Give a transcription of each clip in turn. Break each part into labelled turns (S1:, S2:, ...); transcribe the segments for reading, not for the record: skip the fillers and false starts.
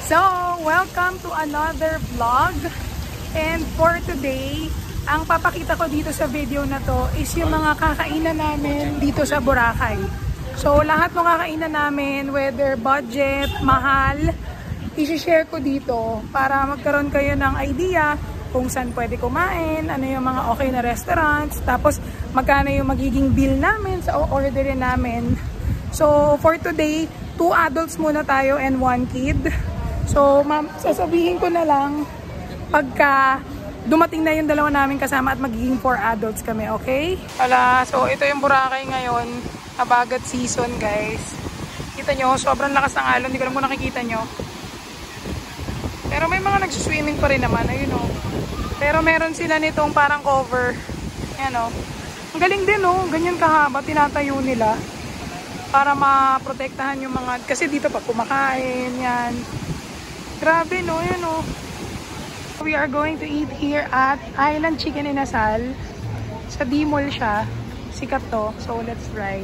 S1: So, welcome to another vlog. And for today, ang papakita ko dito sa video na to is yung mga kakainan namin dito sa Boracay. So, lahat ng kakainan namin, whether budget, mahal, i-share ko dito para magkaroon kayo ng idea kung saan pwede kumain, ano yung mga okay na restaurants, tapos magkano yung magiging bill namin sa orderin namin. So, for today, 2 adults muna tayo and 1 kid. So, sasabihin ko na lang pagka dumating na yung dalawa namin kasama at magiging 4 adults kami, okay? So ito yung Boracay ngayon. Habagat season, guys. Kita nyo, sobrang lakas ng alon. Hindi ko alam kung nakikita nyo. Pero may mga nagsuswimming pa rin naman. Ayun o. Pero meron sila nitong parang cover. Ayan o. Ang galing din o. Ganyan kahaba. Tinatayo nila. Para maprotektahan yung mga... Kasi dito pag kumakain, yan. Grabe no, ayan o. We are going to eat here at Island Chicken Inasal. Sa D-Mall siya. Sikat to. So, let's try.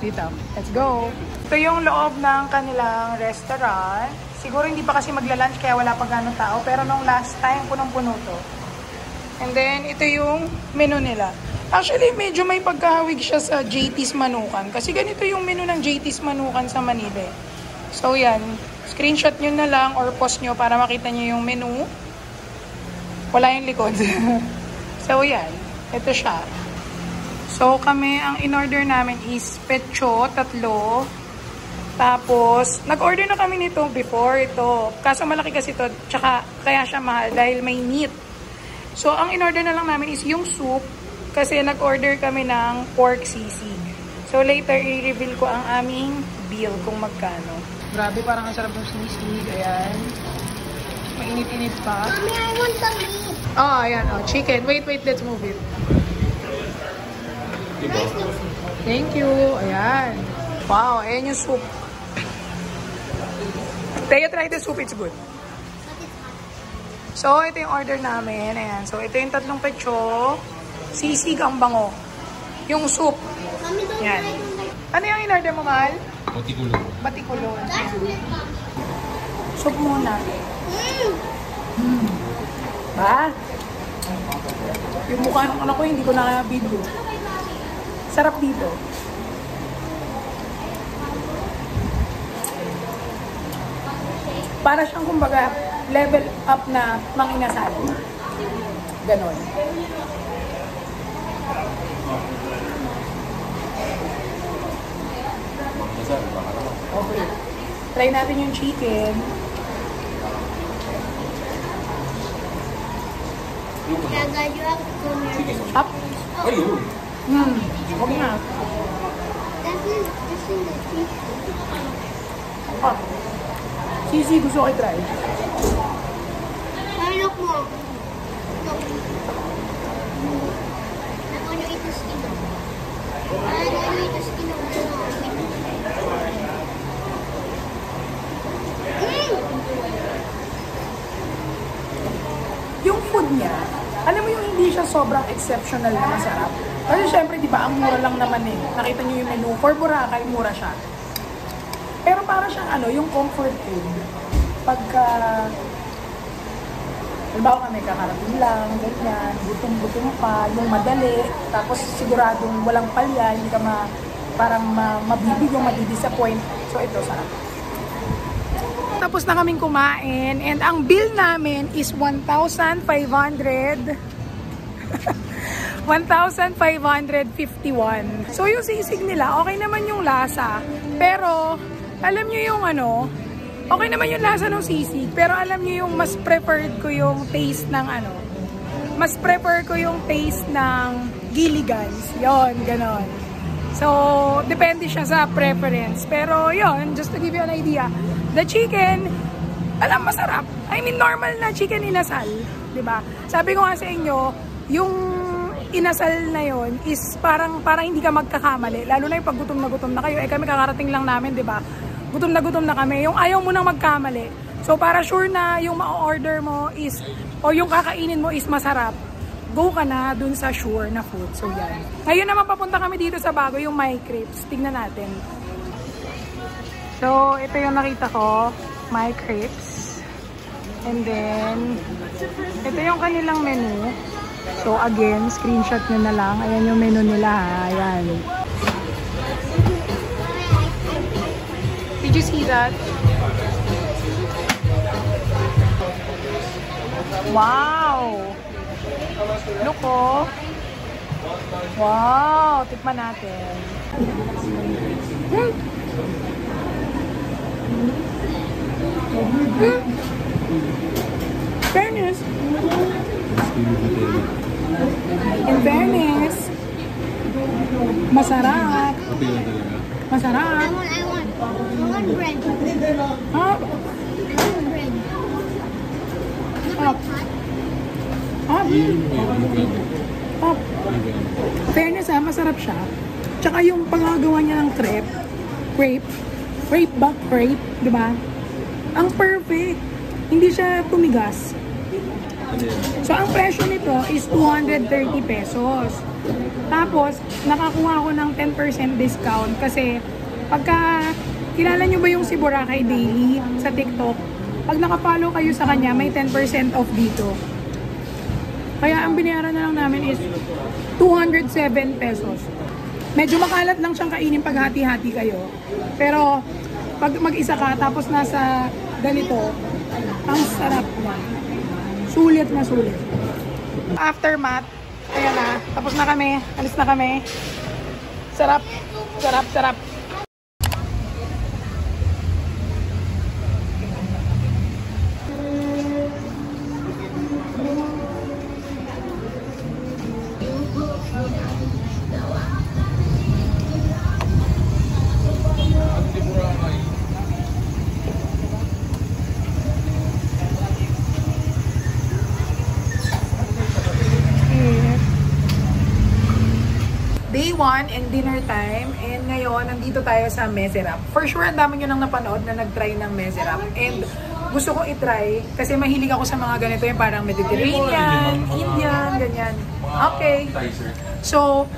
S1: Dito. Let's go. Ito yung loob ng kanilang restaurant. Siguro hindi pa kasi magla-lunch kaya wala pa ganong tao. Pero nung last time, punong-puno to. And then, ito yung menu nila. Actually, medyo may pagkahawig siya sa JT's Manukan. Kasi ganito yung menu ng JT's Manukan sa Manila. So, yan. Screenshot nyo na lang or post nyo para makita nyo yung menu. Wala yung likod. So, yan. Ito siya. So, kami, ang in-order namin is pecho, 3. Tapos, nag-order na kami nito before ito. Kaso malaki kasi ito, tsaka kaya siya mahal dahil may meat. So, ang in-order na lang namin is yung soup. Kasi nag-order kami ng pork sisig. So, later, i-reveal ko ang aming bill kung magkano. Grabe, parang ang sarap ng sisig. Ayan. Mainit-init pa.
S2: Mommy, I want the meat.
S1: Oh, ayan. Oh, chicken. Wait, let's move it. Thank you. Ayan. Wow, ayan yung soup. Teo, try the soup. It's good. So, ito yung order namin. Ayan. So, ito yung 3 pecho. Sisig ang bango. Yung soup. Ayan. Ano yung in-order mo, mahal?
S3: Batikulon.
S1: Batikulon. Soup muna. Ba? Yung mukha ng anak ko, hindi ko na-video. Sarap dito. Para siyang kumbaga level up na manginasal. Ganon. Okay. Try natin yung chicken.
S2: Dad, you have to come here.
S1: Up.
S3: Ayun.
S1: Okay na.
S2: This is the fish.
S1: Ah. Sisi, gusto ko i-try.
S2: Hey, look more. Look. I'm going to eat the skin. I'm going to eat the skin of the dog.
S1: Yung food niya, alam mo yung hindi siya sobrang exceptional na masarap. Kasi syempre, di ba, ang mura lang naman eh. Nakita niyo yung menu. For Boracay, mura siya. Pero para siyang yung comfort food. Pagka, halimbawa kami, kakarating lang, ganyan, gutom-gutom pa, yung madali, tapos siguradong walang palya, hindi ka parang mabibig yung madidisappoint. So ito, sarap. Tapos na kaming kumain and ang bill namin is 1,500. 1,551. So yung sisig nila, okay naman yung lasa. Pero, alam nyo yung okay naman yung lasa ng sisig. Pero alam nyo yung mas preferred ko yung taste ng mas prefer ko yung taste ng giligans. Yon, ganon. So, depende siya sa preference. Pero yon, just to give you an idea. The chicken, masarap. I mean, normal na chicken inasal. Diba? Sabi ko nga sa inyo, yung inasal na yon is parang hindi ka magkakamali. Lalo na yung pag gutom na kayo. Kami kakarating lang namin, diba? Gutom na kami. Yung ayaw mo nang magkamali. So, para sure na yung ma-order mo is, o yung kakainin mo is masarap, go ka na dun sa sure na food. So, yan. Ngayon naman papunta kami dito sa bago, yung My Crepes. Tignan natin. So, ito yung nakita ko. My Crepes. And then, ito yung kanilang menu. So again, screenshot nyo na lang. Ayan yung menu nila ha. Ayan. Did you see that? Wow! Look oh! Wow! Tikman natin. Fairness. In fairness, masarap. Masarap.
S2: I want bread.
S1: Ah,
S2: I want bread.
S1: ah, ah, ah. Fairness ha, masarap siya. Tsaka yung pangagawa niya ng crepe, di ba? Ang perfect. Hindi siya tumigas. So, ang presyo nito is 230 pesos. Tapos, nakakuha ko ng 10% discount kasi pagka, kilala nyo ba yung si Boracay Daily sa TikTok? Pag nakafollow kayo sa kanya, may 10% off dito. Kaya ang binayaran na lang namin is 207 pesos. Medyo makalat lang siyang kainin pag hati-hati kayo. Pero, pag mag-isa ka, tapos nasa ganito, ang sarap na. Sulit na sulit. Aftermath, ayan na. Tapos na kami. Alis na kami. Sarap. Sarap, sarap. Day 1 and dinner time. And ngayon, nandito tayo sa Mezerap. For sure, ang dami nyo nang napanood na nag-try ng Mezerap. And gusto ko i-try kasi mahilig ako sa mga ganito yung parang Mediterranean, Indian, ganyan. Okay. So,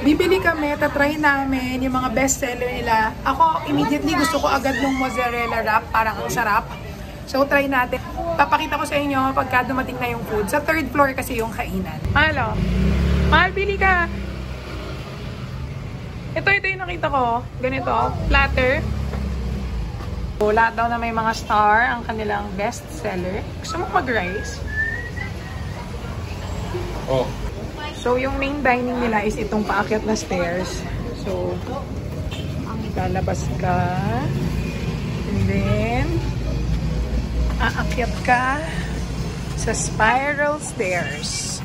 S1: bibili kami, tatry namin yung mga best seller nila. Ako, immediately gusto ko agad ng mozzarella wrap. Parang ang sarap. So, try natin. Papakita ko sa inyo pagka dumating na yung food. Sa 3rd floor kasi yung kainan. Hello. Mahal, bili ka. Ito yung nakita ko. Ganito. Platter. So, lahat daw na may mga star ang kanilang best seller. Gusto mo mag-rice?
S3: Oh.
S1: So, yung main dining nila is itong paakyat na stairs. So, lalabas ka. And then, aakyat ka sa spiral stairs.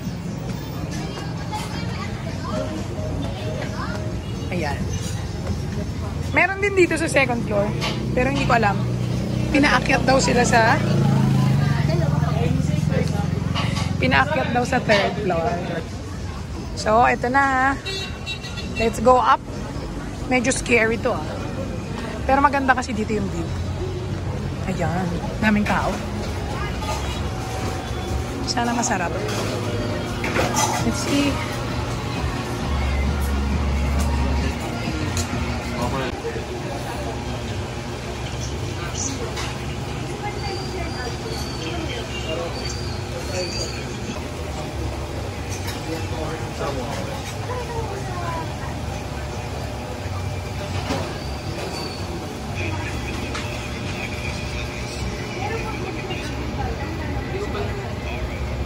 S1: Ayan. Meron din dito sa 2nd floor. Pero hindi ko alam. Pinaakyat daw sila sa... Pinaakyat daw sa 3rd floor. So, ito na. Let's go up. Medyo scary to ah. Pero maganda kasi dito yung view. Ayan. Daming tao. Sana masarap. Let's see.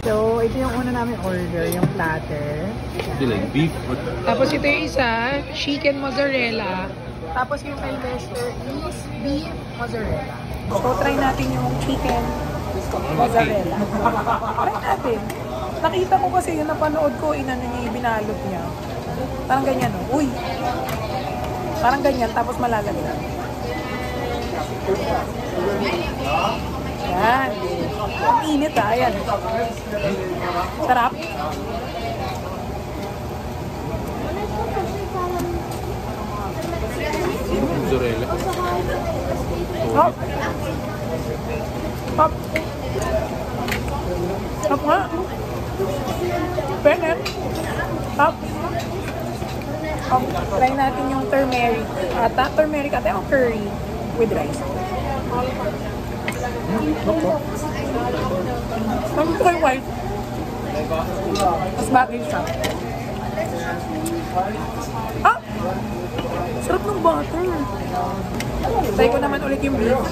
S1: So, ito yung una namin order, yung platter.
S3: Like beef or...
S1: Tapos ito yung isa, chicken mozzarella. Tapos yung kay Lester is beef mozzarella. So, try natin yung chicken mozzarella. Try natin. Nakita ko kasi yung napanood ko, inano niya, binalot niya. Parang ganyan, oh. Uy! Parang ganyan, tapos malalagyan. Yan. Ang init ah, ayan. Sarap.
S3: Mozzarella.
S1: Hop. Hop. Hop nga. Pwede. Hop. Hop. Try natin yung turmeric. Turmeric ate o curry with rice. Ang gusto ko yung white. Mas bagay siya. Ah! Sarap ng butter. Try ko naman ulit yung beef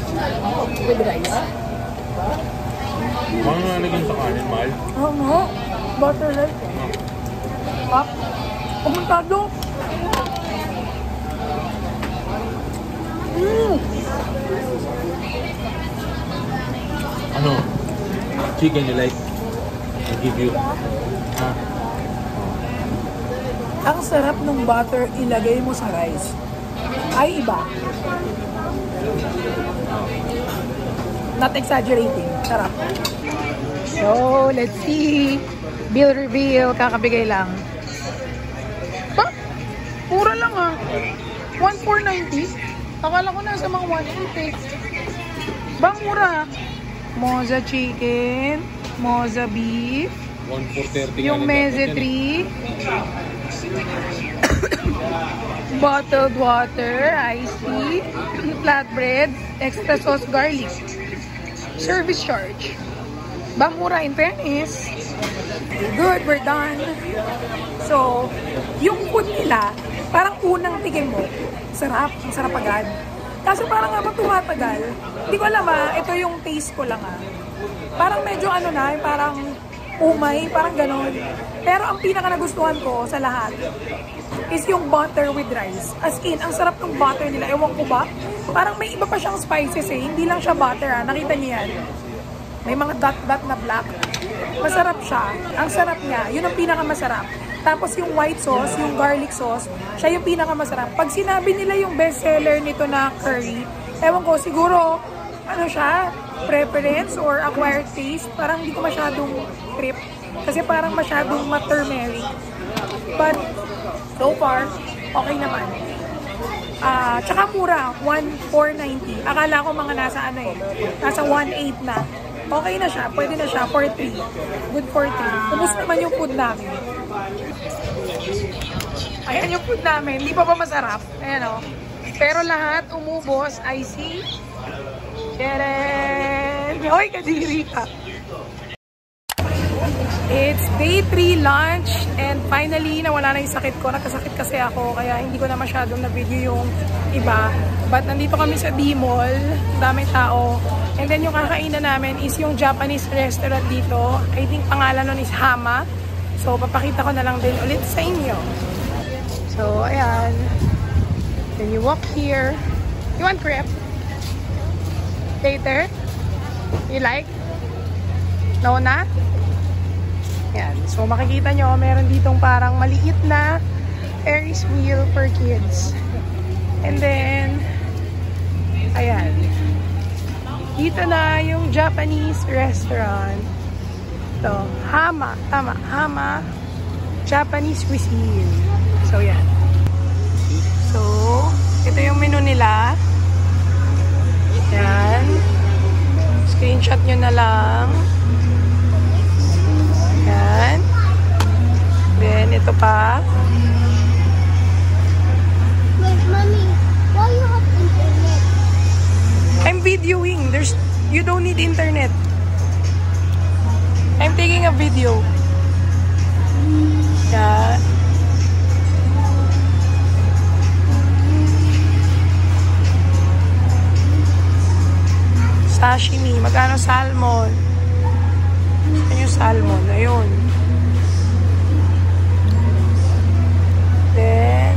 S1: with rice.
S3: Ano na naging sa kanin, mahal?
S1: Oo nga. Butter rice. Pop. Pumuntado.
S3: Ano? Chicken you like? I give you.
S1: Ang sarap ng butter ilagay mo sa rice. Ay iba. Not exaggerating. Sarap. So, let's see. Bill reveal. Kakabigay lang. Ba? Mura lang ah. 1,490. Akala ko nasa mga 1,800. Bang mura. Moza chicken. Moza beef.
S3: 1,430.
S1: Yung meze 3. Bottled water, iced tea, flatbread, extra sauce garlic. Service charge. Bamura in fairness. Good, we're done. So, yung food nila, parang unang tigil mo, sarap, sarap agad. Kaso parang habang tumatagal, hindi ko alam ito yung taste ko lang Parang medyo parang umay, parang ganon. Pero ang pinaka nagustuhan ko sa lahat is yung butter with rice. As in, ang sarap ng butter nila. Ewan ko ba? Parang may iba pa siyang spices Hindi lang siya butter Nakita niyo yan? May mga dot-dot na black. Masarap siya. Ang sarap niya. Yun ang pinakamasarap. Tapos yung white sauce, yung garlic sauce, siya yung pinakamasarap. Pag sinabi nila yung bestseller nito na curry, ewan ko, siguro, siya, preference or acquired taste, parang hindi ko masyadong trip. Kasi parang masyadong ma-turmeric. But, so far, okay naman. Tsaka mura, 1,490. Akala ko mga nasa nasa 1,800 na. Okay na siya, pwede na siya, for 3. Good for 3. Ubus naman yung food namin. Ayan yung food namin, hindi pa masarap. Ayan Pero lahat umubos, I see. Keren! Hoy, kadiri ka! It's day 3 lunch and finally nawala na yung sakit ko. Nagkasakit kasi ako kaya hindi ko na masyadong na-video yung iba. But nandito kami sa D-Mall, daming tao. And then yung kakainan namin is yung Japanese restaurant dito. I think pangalan nun is Hama. So papakita ko na lang din ulit sa inyo. So ayan. Then you walk here. You want crepe? Later? You like? No na? Yan. So, makikita nyo, meron ditong parang maliit na Ferris wheel for kids. And then, ayan. Dito na yung Japanese restaurant. Ito, Hama. Tama, Hama Japanese cuisine. So, yan. So, ito yung menu nila. Yan. Screenshot nyo na lang. Yan. Then, ito pa.
S2: Wait, Mommy, why you have internet?
S1: I'm videoing. You don't need internet. I'm taking a video. Yan. Sashimi. Magkano salmon? Ano yung salmon? Ayun. Then,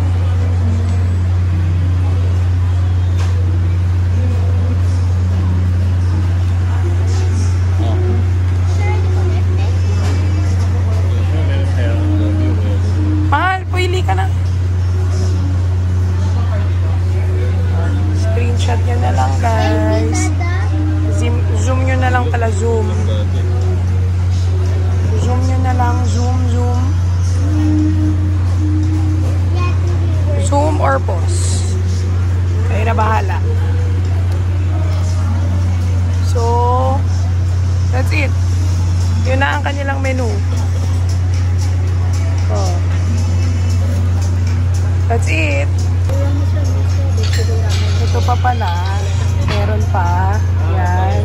S1: mahal, pili ka na. Screenshot nyo na lang, guys. Zoom nyo na lang pala, zoom. Zoom nyo na lang, zoom. Zoom or pause. Kayo na bahala. So, that's it. Yun na ang kanilang menu. Oh. That's it. Ito pa pala. Meron pa. Yan.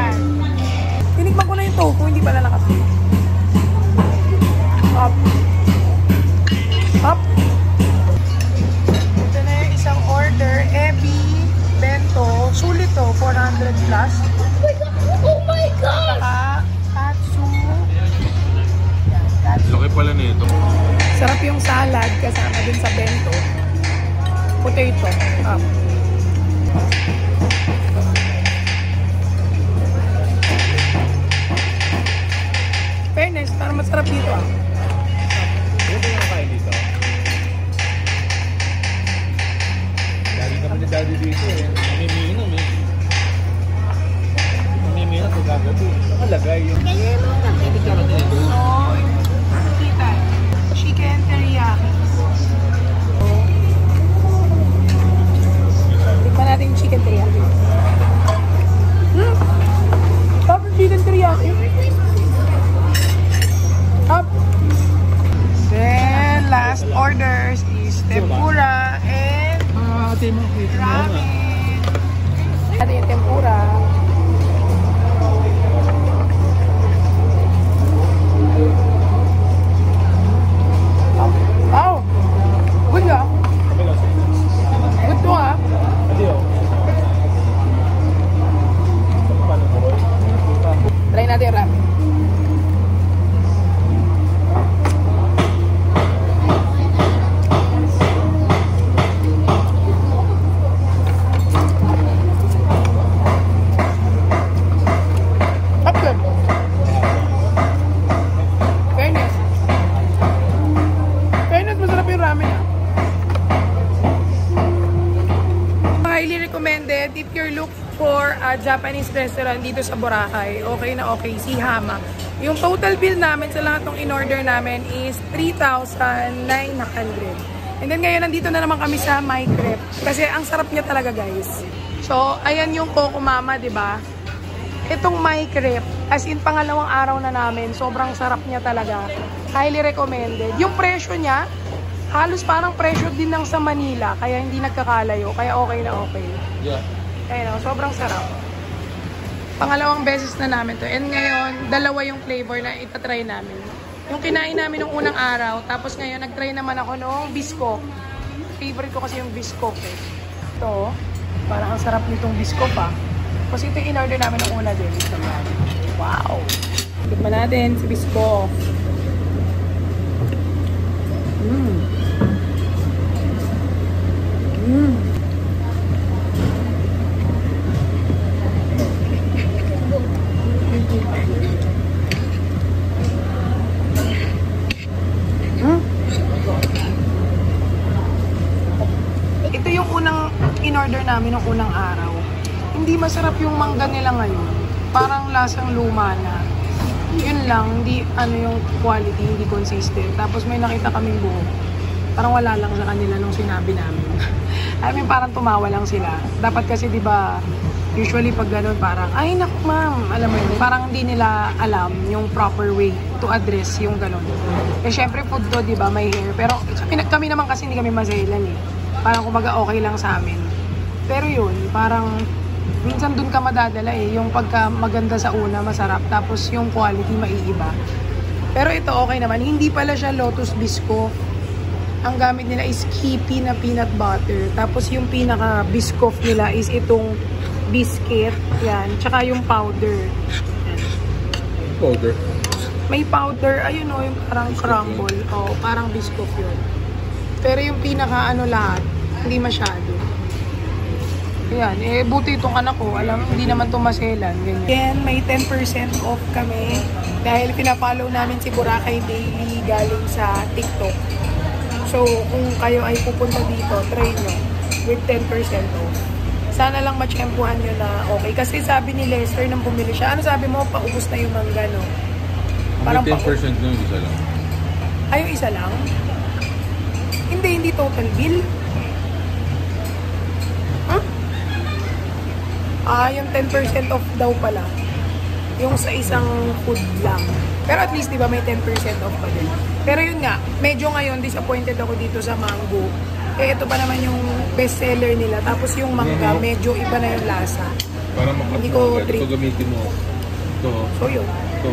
S1: Yan. Tinikman ko na yung tofu, hindi pala nakapit. Up. Up. Ito na yung isang order. Ebi, bento. Sulit to, 400 plus.
S2: Oh my God!
S1: Katsu. Yan, katsu.
S3: Laki pala na ito.
S1: Sarap yung salad kasama din sa bento. Potato. Up. Fairness, parang masarap dito ah.
S3: Ano ba yung kain dito? Lagi kami ni Daddy dito eh. Namiminom eh. Namiminom sa gagabi. Nakalagay yun.
S2: Ganyan mo na.
S3: Pwede ka natin ito.
S1: So, kita. Chicken teriyaki. Tikman natin yung chicken teriyaki. Tapos chicken teriyaki. Up. Then, last orders is tempura and ramen. Ano yung tempura? Oh! Good nga. Good to ha. Try natin yung ramen. If you're looking for a Japanese restaurant dito sa Boracay, okay na okay, si Hama. Yung total bill namin sa lahat ng in-order namin is 3,900. And then ngayon, nandito na naman kami sa My Crepe. Kasi ang sarap niya talaga, guys. So, ayan yung Coco Mama, diba? Itong My Crepe, as in pangalawang araw na namin, sobrang sarap niya talaga. Highly recommended. Yung presyo niya, halos parang presyo din ng sa Manila, kaya hindi nagkakalayo, kaya okay na okay.
S3: Yeah.
S1: Ayun, sobrang sarap. Pangalawang beses na namin to. And ngayon, dalawa yung flavor na itatry namin. Yung kinain namin nung unang araw, tapos ngayon, nagtry naman ako nung biscoff. Favorite ko kasi yung biscoff eh. Ito, parang ang sarap nitong biscoff ah. Kasi ito yung in-order namin nung una din. Wow! Tikman natin si biscoff. Ito yung unang in-order namin ng unang araw. Hindi masarap yung mangga nila ngayon. Parang lasang luma na. Yun lang, hindi ano yung quality, hindi consistent. Tapos may nakita kaming buhok. Parang wala lang sa kanila nung sinabi namin. I mean, parang tumawa lang sila. Dapat kasi, di ba, usually pag gano'n parang, ay naku ma'am, alam mo yun, parang hindi nila alam yung proper way to address yung gano'n. Eh syempre food to, di ba, may hair. Pero kami naman kasi hindi kami maselan eh. Parang kumbaga okay lang sa amin. Pero yun, parang minsan dun ka madadala eh. Yung pagka maganda sa una, masarap. Tapos yung quality maiiba. Pero ito okay naman. Hindi pala siya Lotus Biscoff. Ang gamit nila is Skippy na peanut butter. Tapos yung pinaka biscoff nila is itong biscuit. Yan. Tsaka yung powder. Yan.
S3: Powder?
S1: May powder. Ayun o, yung parang crumble. O, parang biscoff yun. Pero yung pinaka ano lahat, hindi masyado. Yan. Eh, buti itong anak ko. Alam, hindi naman ito maselan. Ganyan. Then, may 10% off kami. Dahil pinapollow namin si Boracay Daily galing sa TikTok. So, kung kayo ay pupunta dito, try nyo with 10% off. Sana lang matsyempuhan nyo na okay. Kasi sabi ni Lester nang bumili siya, ano sabi mo, paubos na yung mangga, no?
S3: Parang 10% no, isa lang.
S1: Ay, yung isa lang? Hindi total bill. Huh? Ah, yung 10% off daw pala. Yung sa isang food lang. Pero at least, di ba, may 10% off pa din. Pero yun nga, medyo ngayon, disappointed ako dito sa mango. Eh, ito pa naman yung best seller nila. Tapos yung mangga, medyo iba na yung lasa.
S3: Para makat
S1: Hindi
S3: mo
S1: ko
S3: agad.
S1: trip.
S3: Ito gamitin mo. Ito.
S1: So yun.
S3: Ito.